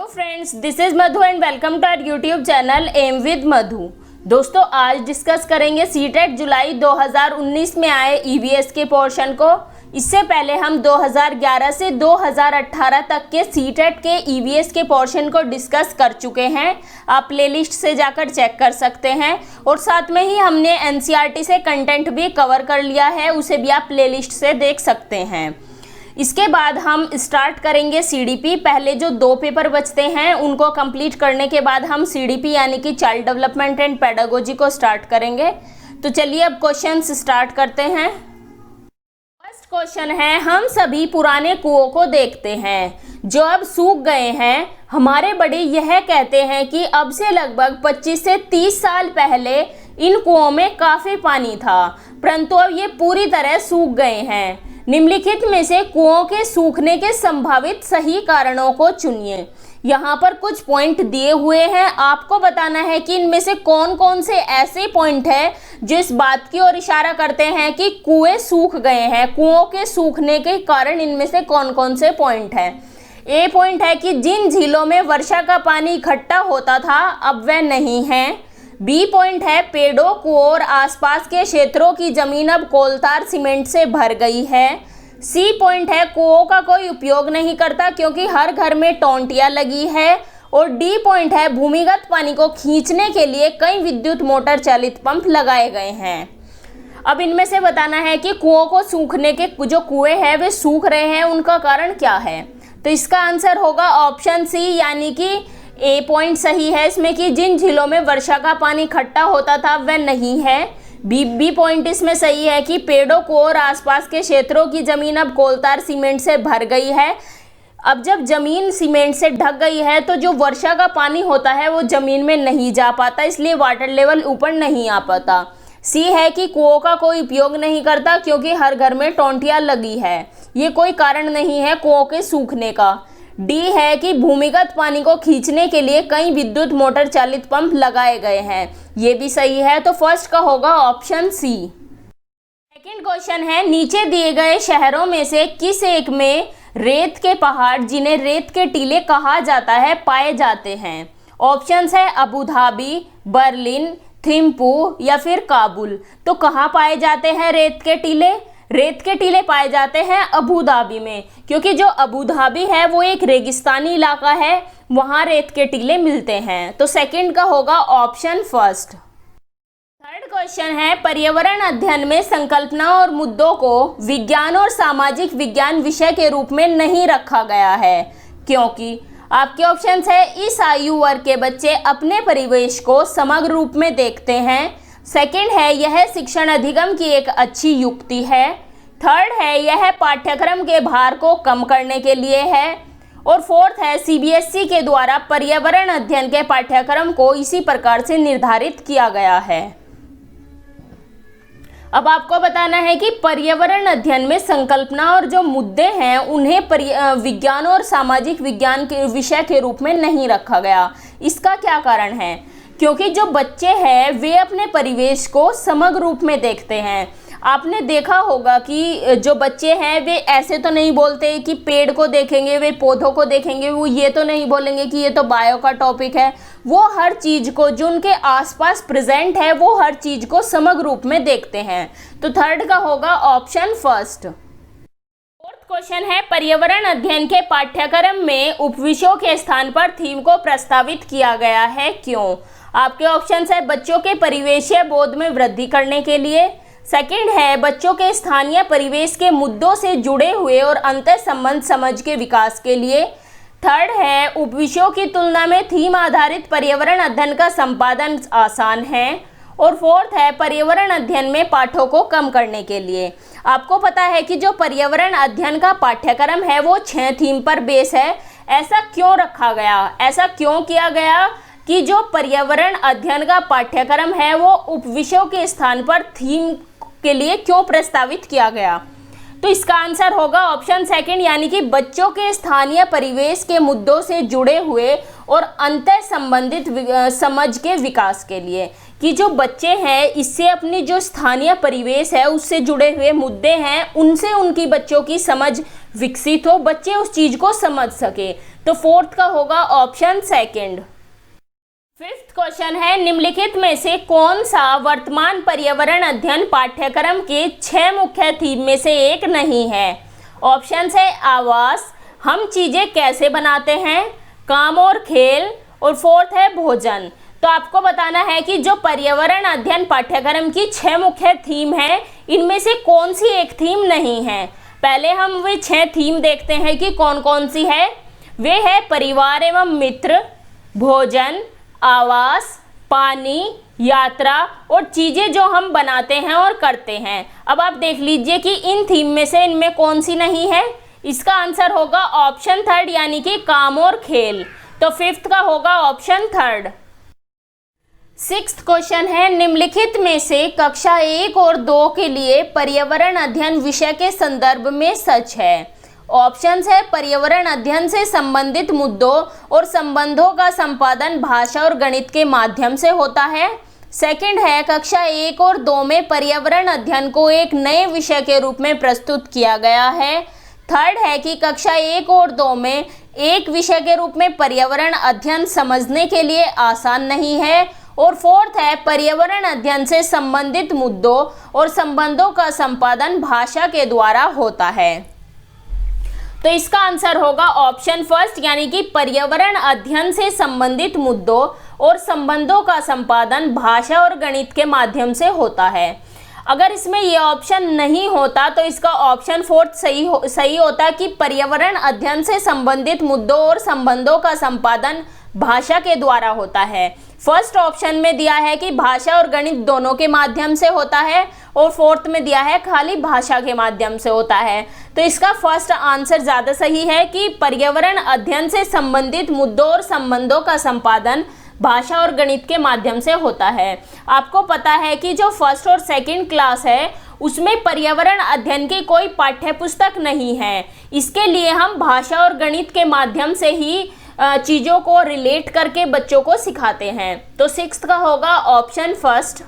Friends, this is Madhu and welcome to our YouTube channel M with Madhu. दोस्तों, आज discuss करेंगे CTET जुलाई 2019 में आए ईवीएस के पोर्शन को। इससे पहले हम 2011 से 2018 तक के सीटेट के ईवीएस के पोर्शन को डिस्कस कर चुके हैं। आप प्लेलिस्ट से जाकर चेक कर सकते हैं और साथ में ही हमने एनसीईआरटी से कंटेंट भी कवर कर लिया है, उसे भी आप प्लेलिस्ट से देख सकते हैं। इसके बाद हम स्टार्ट करेंगे सीडीपी। पहले जो 2 पेपर बचते हैं उनको कंप्लीट करने के बाद हम सीडीपी यानी कि चाइल्ड डेवलपमेंट एंड पेडागोजी को स्टार्ट करेंगे। तो चलिए अब क्वेश्चंस स्टार्ट करते हैं। फर्स्ट क्वेश्चन है, हम सभी पुराने कुओं को देखते हैं जो अब सूख गए हैं। हमारे बड़े यह कहते हैं कि अब से लगभग 25 से 30 साल पहले इन कुओं में काफ़ी पानी था, परंतु अब ये पूरी तरह सूख गए हैं। निम्नलिखित में से कुओं के सूखने के संभावित सही कारणों को चुनिए। यहाँ पर कुछ पॉइंट दिए हुए हैं, आपको बताना है कि इनमें से कौन कौन से ऐसे पॉइंट हैं जो इस बात की ओर इशारा करते हैं कि कुएं सूख गए हैं। कुओं के सूखने के कारण इनमें से कौन कौन से पॉइंट हैं। ए पॉइंट है कि जिन झीलों में वर्षा का पानी इकट्ठा होता था अब वह नहीं है। बी पॉइंट है, पेड़ों कुओं और आसपास के क्षेत्रों की जमीन अब कोलतार सीमेंट से भर गई है। सी पॉइंट है, कुओं का कोई उपयोग नहीं करता क्योंकि हर घर में टोंटियां लगी है। और डी पॉइंट है, भूमिगत पानी को खींचने के लिए कई विद्युत मोटर चालित पंप लगाए गए हैं। अब इनमें से बताना है कि कुओं को सूखने के जो कुएं हैं वे सूख रहे हैं, उनका कारण क्या है। तो इसका आंसर होगा ऑप्शन सी, यानी कि ए पॉइंट सही है इसमें कि जिन झीलों में वर्षा का पानी इकट्ठा होता था वह नहीं है। बी पॉइंट इसमें सही है कि पेड़ों को और आसपास के क्षेत्रों की जमीन अब कोलतार सीमेंट से भर गई है। अब जब जमीन सीमेंट से ढक गई है तो जो वर्षा का पानी होता है वो जमीन में नहीं जा पाता, इसलिए वाटर लेवल ऊपर नहीं आ पाता। सी है कि कुओं का कोई उपयोग नहीं करता क्योंकि हर घर में टोंटियां लगी है, ये कोई कारण नहीं है कुओं के सूखने का। डी है कि भूमिगत पानी को खींचने के लिए कई विद्युत मोटर चालित पंप लगाए गए हैं, ये भी सही है। तो फर्स्ट का होगा ऑप्शन सी। सेकंड क्वेश्चन है, नीचे दिए गए शहरों में से किस एक में रेत के पहाड़, जिन्हें रेत के टीले कहा जाता है, पाए जाते हैं। ऑप्शंस है अबू धाबी, बर्लिन, थिम्पू या फिर काबुल। तो कहाँ पाए जाते हैं रेत के टीले? रेत के टीले पाए जाते हैं अबू धाबी में, क्योंकि जो अबू धाबी है वो एक रेगिस्तानी इलाका है, वहाँ रेत के टीले मिलते हैं। तो सेकंड का होगा ऑप्शन फर्स्ट। थर्ड क्वेश्चन है, पर्यावरण अध्ययन में संकल्पना और मुद्दों को विज्ञान और सामाजिक विज्ञान विषय के रूप में नहीं रखा गया है, क्योंकि आपके ऑप्शंस है इस आयु वर्ग के बच्चे अपने परिवेश को समग्र रूप में देखते हैं। सेकंड है, यह शिक्षण अधिगम की एक अच्छी युक्ति है। थर्ड है, यह पाठ्यक्रम के भार को कम करने के लिए है। और फोर्थ है, सीबीएसई के द्वारा पर्यावरण अध्ययन के पाठ्यक्रम को इसी प्रकार से निर्धारित किया गया है। अब आपको बताना है कि पर्यावरण अध्ययन में संकल्पना और जो मुद्दे हैं उन्हें विज्ञान और सामाजिक विज्ञान के विषय के रूप में नहीं रखा गया। इसका क्या कारण है? क्योंकि जो बच्चे हैं वे अपने परिवेश को समग्र रूप में देखते हैं। आपने देखा होगा कि जो बच्चे हैं वे ऐसे तो नहीं बोलते कि पेड़ को देखेंगे, वे पौधों को देखेंगे, वो ये तो नहीं बोलेंगे कि ये तो बायो का टॉपिक है। वो हर चीज़ को जो उनके आसपास प्रेजेंट है वो हर चीज़ को समग्र रूप में देखते हैं। तो थर्ड का होगा ऑप्शन फर्स्ट। फोर्थ क्वेश्चन है, पर्यावरण अध्ययन के पाठ्यक्रम में उपविषयों के स्थान पर थीम को प्रस्तावित किया गया है, क्यों? आपके ऑप्शंस है बच्चों के परिवेशीय बोध में वृद्धि करने के लिए। सेकंड है, बच्चों के स्थानीय परिवेश के मुद्दों से जुड़े हुए और अंतर संबंध समझ के विकास के लिए। थर्ड है, उपविषयों की तुलना में थीम आधारित पर्यावरण अध्ययन का संपादन आसान है। और फोर्थ है, पर्यावरण अध्ययन में पाठों को कम करने के लिए। आपको पता है कि जो पर्यावरण अध्ययन का पाठ्यक्रम है वो 6 थीम पर बेस है। ऐसा क्यों रखा गया? ऐसा क्यों किया गया कि जो पर्यावरण अध्ययन का पाठ्यक्रम है वो उपविषयों के स्थान पर थीम के लिए क्यों प्रस्तावित किया गया? तो इसका आंसर होगा ऑप्शन सेकंड, यानी कि बच्चों के स्थानीय परिवेश के मुद्दों से जुड़े हुए और अंतर संबंधित समझ के विकास के लिए, कि जो बच्चे हैं इससे अपनी जो स्थानीय परिवेश है उससे जुड़े हुए मुद्दे हैं उनसे उनकी बच्चों की समझ विकसित हो, बच्चे उस चीज को समझ सके। तो फोर्थ का होगा ऑप्शन सेकंड। फिफ्थ क्वेश्चन है, निम्नलिखित में से कौन सा वर्तमान पर्यावरण अध्ययन पाठ्यक्रम के 6 मुख्य थीम में से एक नहीं है? ऑप्शन है आवास, हम चीजें कैसे बनाते हैं, काम और खेल, और फोर्थ है भोजन। तो आपको बताना है कि जो पर्यावरण अध्ययन पाठ्यक्रम की 6 मुख्य थीम है इनमें से कौन सी एक थीम नहीं है। पहले हम वे 6 थीम देखते हैं कि कौन कौन सी है। वे है परिवार एवं मित्र, भोजन, आवास, पानी, यात्रा और चीजें जो हम बनाते हैं और करते हैं। अब आप देख लीजिए कि इन थीम में से इनमें कौन सी नहीं है। इसका आंसर होगा ऑप्शन थर्ड, यानी कि काम और खेल। तो फिफ्थ का होगा ऑप्शन थर्ड। सिक्स्थ क्वेश्चन है, निम्नलिखित में से कक्षा 1 और 2 के लिए पर्यावरण अध्ययन विषय के संदर्भ में सच है। ऑप्शंस है पर्यावरण अध्ययन से संबंधित मुद्दों और संबंधों का संपादन भाषा और गणित के माध्यम से होता है। सेकंड है कक्षा 1 और 2 में पर्यावरण अध्ययन को एक नए विषय के रूप में प्रस्तुत किया गया है। थर्ड है कि कक्षा 1 और 2 में एक विषय के रूप में पर्यावरण अध्ययन समझने के लिए आसान नहीं है। और फोर्थ है पर्यावरण अध्ययन से संबंधित मुद्दों और संबंधों का संपादन भाषा के द्वारा होता है। तो इसका आंसर होगा ऑप्शन फर्स्ट, यानी कि पर्यावरण अध्ययन से संबंधित मुद्दों और संबंधों का संपादन भाषा और गणित के माध्यम से होता है। अगर इसमें ये ऑप्शन नहीं होता तो इसका ऑप्शन फोर्थ सही होता कि पर्यावरण अध्ययन से संबंधित मुद्दों और संबंधों का संपादन भाषा के द्वारा होता है। फर्स्ट ऑप्शन में दिया है कि भाषा और गणित दोनों के माध्यम से होता है और फोर्थ में दिया है खाली भाषा के माध्यम से होता है। तो इसका फर्स्ट आंसर ज़्यादा सही है कि पर्यावरण अध्ययन से संबंधित मुद्दों और संबंधों का संपादन भाषा और गणित के माध्यम से होता है। आपको पता है कि जो फर्स्ट और सेकंड क्लास है उसमें पर्यावरण अध्ययन की कोई पाठ्य पुस्तक नहीं है। इसके लिए हम भाषा और गणित के माध्यम से ही चीज़ों को रिलेट करके बच्चों को सिखाते हैं। तो सिक्स्थ का होगा ऑप्शन फर्स्ट।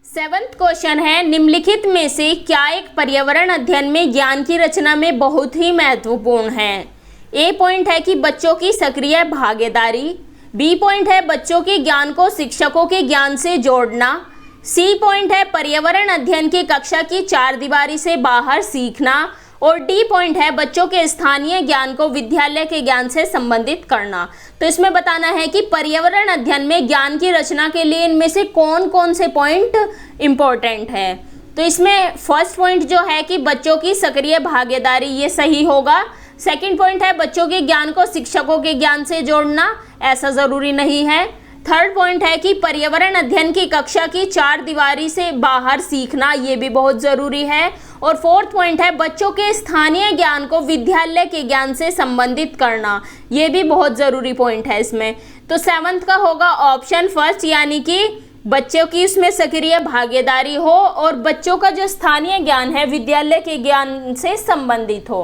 सेवंथ क्वेश्चन है, निम्नलिखित में से क्या एक पर्यावरण अध्ययन में ज्ञान की रचना में बहुत ही महत्वपूर्ण है? ए पॉइंट है कि बच्चों की सक्रिय भागीदारी, बी पॉइंट है बच्चों के ज्ञान को शिक्षकों के ज्ञान से जोड़ना, सी पॉइंट है पर्यावरण अध्ययन की कक्षा की चारदीवारी से बाहर सीखना, और डी पॉइंट है बच्चों के स्थानीय ज्ञान को विद्यालय के ज्ञान से संबंधित करना। तो इसमें बताना है कि पर्यावरण अध्ययन में ज्ञान की रचना के लिए इनमें से कौन कौन से पॉइंट इम्पोर्टेंट है। तो इसमें फर्स्ट पॉइंट जो है कि बच्चों की सक्रिय भागीदारी, ये सही होगा। सेकंड पॉइंट है बच्चों के ज्ञान को शिक्षकों के ज्ञान से जोड़ना, ऐसा ज़रूरी नहीं है। थर्ड पॉइंट है कि पर्यावरण अध्ययन की कक्षा की चारदीवारी से बाहर सीखना, ये भी बहुत ज़रूरी है। और फोर्थ पॉइंट है बच्चों के स्थानीय ज्ञान को विद्यालय के ज्ञान से संबंधित करना, ये भी बहुत ज़रूरी पॉइंट है इसमें। तो सेवंथ का होगा ऑप्शन फर्स्ट, यानी कि बच्चों की उसमें सक्रिय भागीदारी हो और बच्चों का जो स्थानीय ज्ञान है विद्यालय के ज्ञान से संबंधित हो।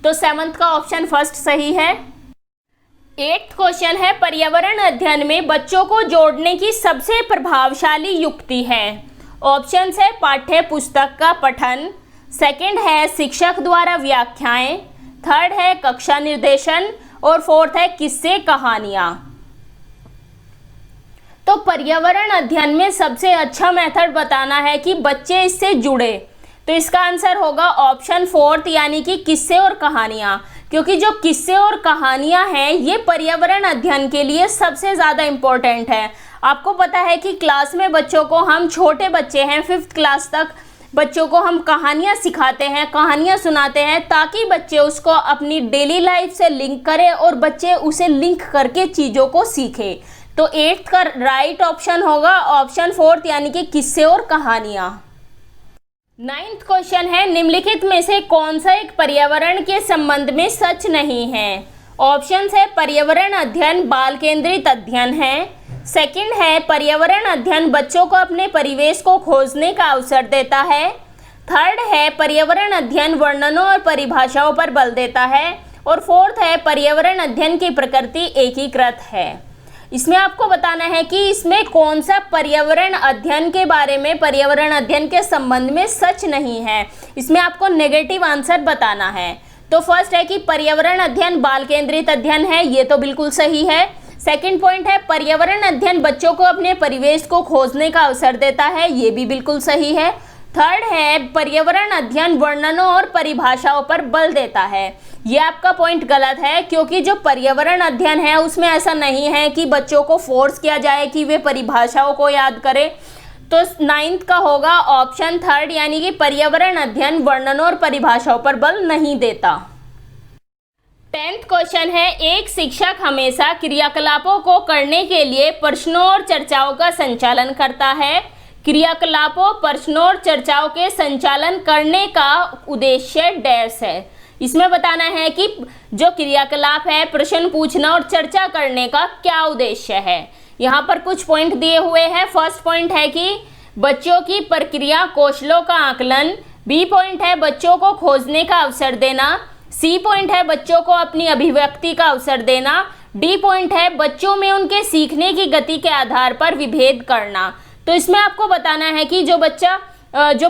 तो सेवंथ का ऑप्शन फर्स्ट सही है। एट्थ क्वेश्चन है, पर्यावरण अध्ययन में बच्चों को जोड़ने की सबसे प्रभावशाली युक्ति है। ऑप्शन है पाठ्य पुस्तक का पठन, सेकंड है शिक्षक द्वारा व्याख्याएं, थर्ड है कक्षा निर्देशन, और फोर्थ है किस्से कहानियां। तो पर्यावरण अध्ययन में सबसे अच्छा मेथड बताना है कि बच्चे इससे जुड़े, तो इसका आंसर होगा ऑप्शन फोर्थ, यानी कि किस्से और कहानियां। क्योंकि जो किस्से और कहानियां हैं ये पर्यावरण अध्ययन के लिए सबसे ज़्यादा इम्पोर्टेंट है। आपको पता है कि क्लास में बच्चों को, हम छोटे बच्चे हैं 5th क्लास तक, बच्चों को हम कहानियां सिखाते हैं, कहानियां सुनाते हैं, ताकि बच्चे उसको अपनी डेली लाइफ से लिंक करें और बच्चे उसे लिंक करके चीज़ों को सीखें। तो 8th का राइट ऑप्शन होगा ऑप्शन फोर्थ, यानी कि किस्से और कहानियां। 9th क्वेश्चन है, निम्नलिखित में से कौन सा एक पर्यावरण के संबंध में सच नहीं है? ऑप्शंस है पर्यावरण अध्ययन बाल केंद्रित अध्ययन है, सेकंड है पर्यावरण अध्ययन बच्चों को अपने परिवेश को खोजने का अवसर देता है, थर्ड है पर्यावरण अध्ययन वर्णनों और परिभाषाओं पर बल देता है। और फोर्थ है पर्यावरण अध्ययन की प्रकृति एकीकृत है। इसमें आपको बताना है कि इसमें कौन सा पर्यावरण अध्ययन के बारे में, पर्यावरण अध्ययन के संबंध में सच नहीं है। इसमें आपको नेगेटिव आंसर बताना है। तो फर्स्ट है कि पर्यावरण अध्ययन बाल केंद्रित अध्ययन है, ये तो बिल्कुल सही है। सेकंड पॉइंट है पर्यावरण अध्ययन बच्चों को अपने परिवेश को खोजने का अवसर देता है, ये भी बिल्कुल सही है। थर्ड है पर्यावरण अध्ययन वर्णनों और परिभाषाओं पर बल देता है, ये आपका पॉइंट गलत है, क्योंकि जो पर्यावरण अध्ययन है उसमें ऐसा नहीं है कि बच्चों को फोर्स किया जाए कि वे परिभाषाओं को याद करें। तो 9th का होगा ऑप्शन थर्ड, यानी कि पर्यावरण अध्ययन वर्णनों और परिभाषाओं पर बल नहीं देता। 10th क्वेश्चन है, एक शिक्षक हमेशा क्रियाकलापों को करने के लिए प्रश्नों और चर्चाओं का संचालन करता है। क्रियाकलापों, प्रश्नों और चर्चाओं के संचालन करने का उद्देश्य डैश है। इसमें बताना है कि जो क्रियाकलाप है, प्रश्न पूछना और चर्चा करने का क्या उद्देश्य है। यहाँ पर कुछ पॉइंट दिए हुए हैं। फर्स्ट पॉइंट है कि बच्चों की प्रक्रिया कौशलों का आकलन। बी पॉइंट है बच्चों को खोजने का अवसर देना। सी पॉइंट है बच्चों को अपनी अभिव्यक्ति का अवसर देना। डी पॉइंट है बच्चों में उनके सीखने की गति के आधार पर विभेद करना। तो इसमें आपको बताना है कि जो बच्चा जो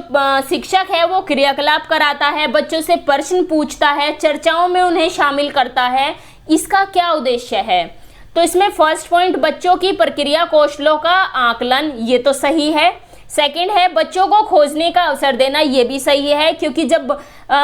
शिक्षक है वो क्रियाकलाप कराता है, बच्चों से प्रश्न पूछता है, चर्चाओं में उन्हें शामिल करता है, इसका क्या उद्देश्य है। तो इसमें फर्स्ट पॉइंट बच्चों की प्रक्रिया कौशलों का आकलन, ये तो सही है। सेकंड है बच्चों को खोजने का अवसर देना, ये भी सही है, क्योंकि जब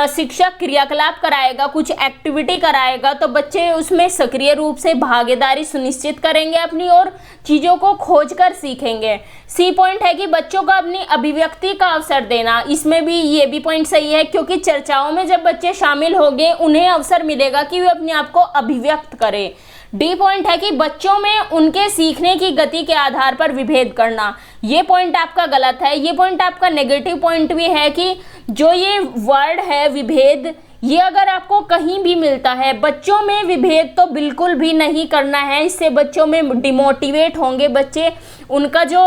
शिक्षक क्रियाकलाप कराएगा, कुछ एक्टिविटी कराएगा, तो बच्चे उसमें सक्रिय रूप से भागीदारी सुनिश्चित करेंगे अपनी और चीज़ों को खोजकर सीखेंगे। सी पॉइंट है कि बच्चों को अपनी अभिव्यक्ति का अवसर देना, इसमें भी ये भी पॉइंट सही है, क्योंकि चर्चाओं में जब बच्चे शामिल होंगे उन्हें अवसर मिलेगा कि वे अपने आप को अभिव्यक्त करें। डी पॉइंट है कि बच्चों में उनके सीखने की गति के आधार पर विभेद करना, ये पॉइंट आपका गलत है। ये पॉइंट आपका नेगेटिव पॉइंट भी है कि जो ये वर्ड है विभेद, ये अगर आपको कहीं भी मिलता है, बच्चों में विभेद तो बिल्कुल भी नहीं करना है, इससे बच्चों में डिमोटिवेट होंगे बच्चे, उनका जो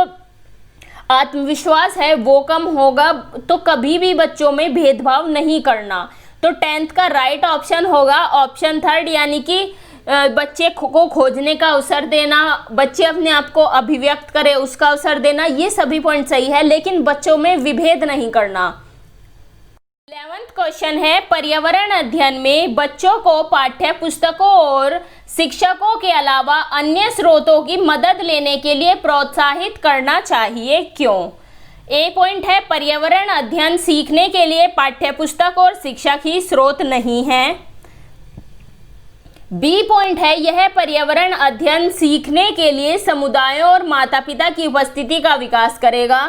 आत्मविश्वास है वो कम होगा। तो कभी भी बच्चों में भेदभाव नहीं करना। तो 10th का राइट ऑप्शन होगा ऑप्शन थर्ड, यानी कि बच्चे को खोजने का अवसर देना, बच्चे अपने आप को अभिव्यक्त करें उसका अवसर देना, ये सभी पॉइंट सही है, लेकिन बच्चों में विभेद नहीं करना। 11th क्वेश्चन है, पर्यावरण अध्ययन में बच्चों को पाठ्य पुस्तकों और शिक्षकों के अलावा अन्य स्रोतों की मदद लेने के लिए प्रोत्साहित करना चाहिए, क्यों। ए पॉइंट है पर्यावरण अध्ययन सीखने के लिए पाठ्य पुस्तक और शिक्षक ही स्रोत नहीं है। बी पॉइंट है यह पर्यावरण अध्ययन सीखने के लिए समुदायों और माता पिता की उपस्थिति का विकास करेगा।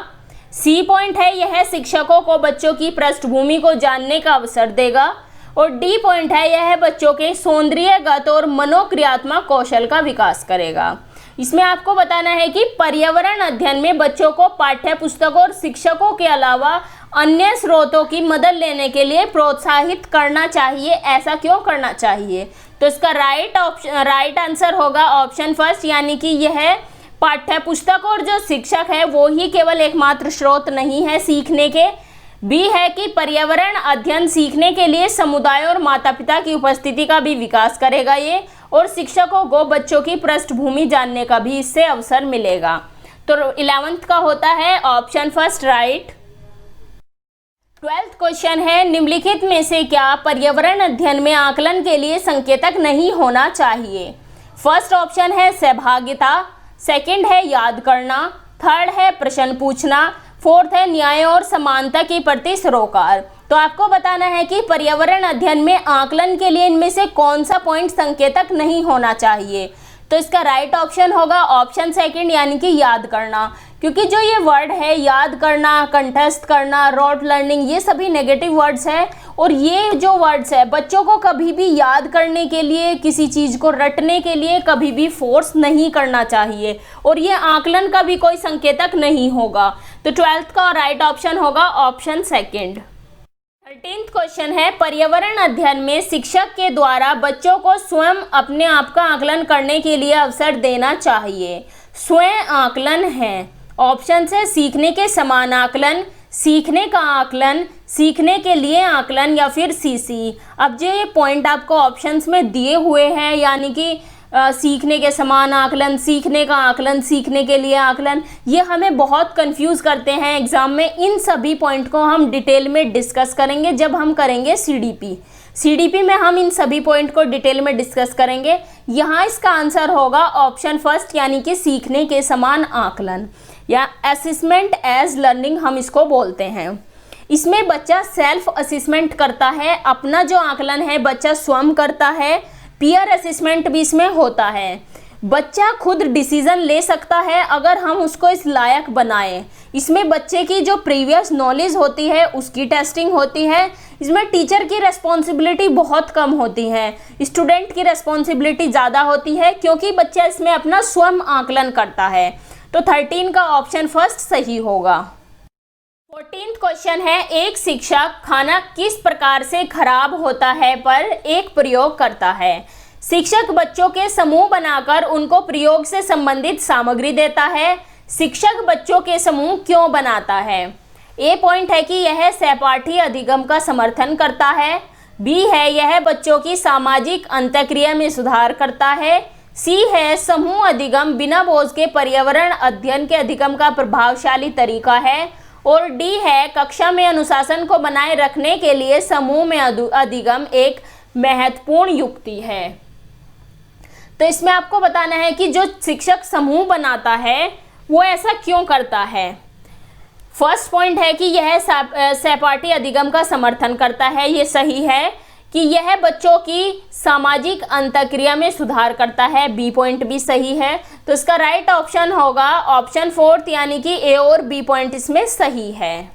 सी पॉइंट है यह शिक्षकों को बच्चों की पृष्ठभूमि को जानने का अवसर देगा। और डी पॉइंट है यह बच्चों के सौंदर्यगत और मनोक्रियात्मक कौशल का विकास करेगा। इसमें आपको बताना है कि पर्यावरण अध्ययन में बच्चों को पाठ्य पुस्तकों और शिक्षकों के अलावा अन्य स्रोतों की मदद लेने के लिए प्रोत्साहित करना चाहिए। ऐसा क्यों करना चाहिए, तो इसका राइट आंसर होगा ऑप्शन फर्स्ट, यानी कि यह पाठ्य पुस्तक और जो शिक्षक है वो ही केवल एकमात्र स्रोत नहीं है सीखने के। बी है कि पर्यावरण अध्ययन सीखने के लिए समुदाय और माता पिता की उपस्थिति का भी विकास करेगा ये, और शिक्षकों को बच्चों की पृष्ठभूमि जानने का भी इससे अवसर मिलेगा। तो 11th का होता है option first right. 12th question है, निम्नलिखित में से क्या पर्यावरण अध्ययन में आकलन के लिए संकेतक नहीं होना चाहिए। फर्स्ट ऑप्शन है सहभागिता, सेकंड है याद करना, थर्ड है प्रश्न पूछना, फोर्थ है न्याय और समानता के प्रति सरोकार। तो आपको बताना है कि पर्यावरण अध्ययन में आकलन के लिए इनमें से कौन सा पॉइंट संकेतक नहीं होना चाहिए। तो इसका राइट ऑप्शन होगा ऑप्शन सेकंड, यानी कि याद करना, क्योंकि जो ये वर्ड है याद करना, कंठस्थ करना, रोट लर्निंग, ये सभी नेगेटिव वर्ड्स है, और ये जो वर्ड्स है बच्चों को कभी भी याद करने के लिए, किसी चीज़ को रटने के लिए कभी भी फोर्स नहीं करना चाहिए, और ये आकलन का भी कोई संकेतक नहीं होगा। तो 12th का राइट ऑप्शन होगा ऑप्शन सेकंड। 13th क्वेश्चन है, पर्यावरण अध्ययन में शिक्षक के द्वारा बच्चों को स्वयं अपने आप का आकलन करने के लिए अवसर देना चाहिए। स्वयं आकलन है ऑप्शन से सीखने के समान आकलन, सीखने का आकलन, सीखने के लिए आकलन या फिर सीसी। अब जो ये पॉइंट आपको ऑप्शंस में दिए हुए हैं, यानी कि सीखने के समान आकलन, सीखने का आकलन, सीखने के लिए आकलन, ये हमें बहुत कंफ्यूज करते हैं एग्जाम में। इन सभी पॉइंट को हम डिटेल में डिस्कस करेंगे जब हम करेंगे सीडीपी में हम इन सभी पॉइंट को डिटेल में डिस्कस करेंगे। यहाँ इसका आंसर होगा ऑप्शन फर्स्ट, यानी कि सीखने के समान आकलन या असेसमेंट एज लर्निंग हम इसको बोलते हैं। इसमें बच्चा सेल्फ असेसमेंट करता है, अपना जो आकलन है बच्चा स्वयं करता है। पीयर असेसमेंट भी इसमें होता है। बच्चा खुद डिसीजन ले सकता है अगर हम उसको इस लायक बनाएं। इसमें बच्चे की जो प्रीवियस नॉलेज होती है उसकी टेस्टिंग होती है। इसमें टीचर की रिस्पॉन्सिबिलिटी बहुत कम होती है, स्टूडेंट की रिस्पॉन्सिबिलिटी ज़्यादा होती है, क्योंकि बच्चा इसमें अपना स्वयं आकलन करता है। तो 13 का ऑप्शन फर्स्ट सही होगा। 14th क्वेश्चन है, एक शिक्षक खाना किस प्रकार से खराब होता है पर एक प्रयोग करता है। शिक्षक बच्चों के समूह बनाकर उनको प्रयोग से संबंधित सामग्री देता है। शिक्षक बच्चों के समूह क्यों बनाता है? ए पॉइंट है कि यह सहपाठी अधिगम का समर्थन करता है। बी है यह बच्चों की सामाजिक अंतःक्रिया में सुधार करता है। सी है समूह अधिगम बिना बोझ के पर्यावरण अध्ययन के अधिगम का प्रभावशाली तरीका है। और डी है कक्षा में अनुशासन को बनाए रखने के लिए समूह में अधिगम एक महत्वपूर्ण युक्ति है। तो इसमें आपको बताना है कि जो शिक्षक समूह बनाता है वो ऐसा क्यों करता है। फर्स्ट पॉइंट है कि यह सहपाठी अधिगम का समर्थन करता है, ये सही है कि यह बच्चों की सामाजिक अंतःक्रिया में सुधार करता है, बी पॉइंट भी सही है। तो इसका राइट ऑप्शन होगा ऑप्शन फोर्थ, यानी कि ए और बी पॉइंट इसमें सही है।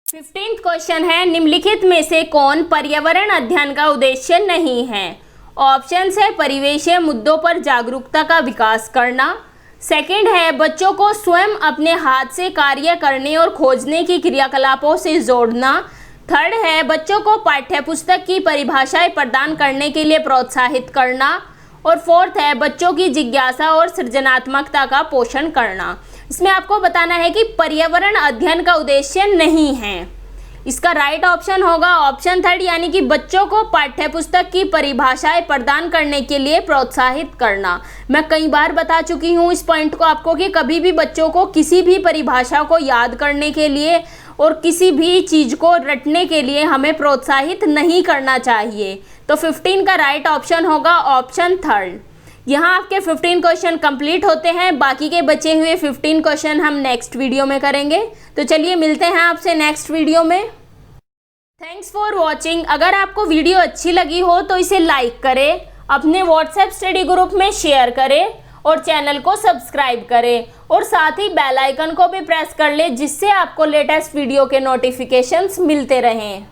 15th क्वेश्चन है, निम्नलिखित में से कौन पर्यावरण अध्ययन का उद्देश्य नहीं है? ऑप्शन है परिवेशीय मुद्दों पर जागरूकता का विकास करना। सेकंड है बच्चों को स्वयं अपने हाथ से कार्य करने और खोजने की क्रियाकलापों से जोड़ना। थर्ड है बच्चों को पाठ्यपुस्तक की परिभाषाएं प्रदान करने के लिए प्रोत्साहित करना। और फोर्थ है बच्चों की जिज्ञासा और सृजनात्मकता का पोषण करना। इसमें आपको बताना है कि पर्यावरण अध्ययन का उद्देश्य नहीं है। इसका राइट ऑप्शन होगा ऑप्शन थर्ड, यानी कि बच्चों को पाठ्यपुस्तक की परिभाषाएं प्रदान करने के लिए प्रोत्साहित करना। मैं कई बार बता चुकी हूँ इस पॉइंट को आपको कि कभी भी बच्चों को किसी भी परिभाषा को याद करने के लिए और किसी भी चीज़ को रटने के लिए हमें प्रोत्साहित नहीं करना चाहिए। तो 15 का राइट ऑप्शन होगा ऑप्शन थर्ड। यहाँ आपके 15 क्वेश्चन कंप्लीट होते हैं। बाकी के बचे हुए 15 क्वेश्चन हम नेक्स्ट वीडियो में करेंगे। तो चलिए मिलते हैं आपसे नेक्स्ट वीडियो में। Thanks for watching. अगर आपको वीडियो अच्छी लगी हो तो इसे लाइक करें, अपने व्हाट्सएप स्टडी ग्रुप में शेयर करें और चैनल को सब्सक्राइब करें और साथ ही बेल आइकन को भी प्रेस कर लें, जिससे आपको लेटेस्ट वीडियो के नोटिफिकेशंस मिलते रहें।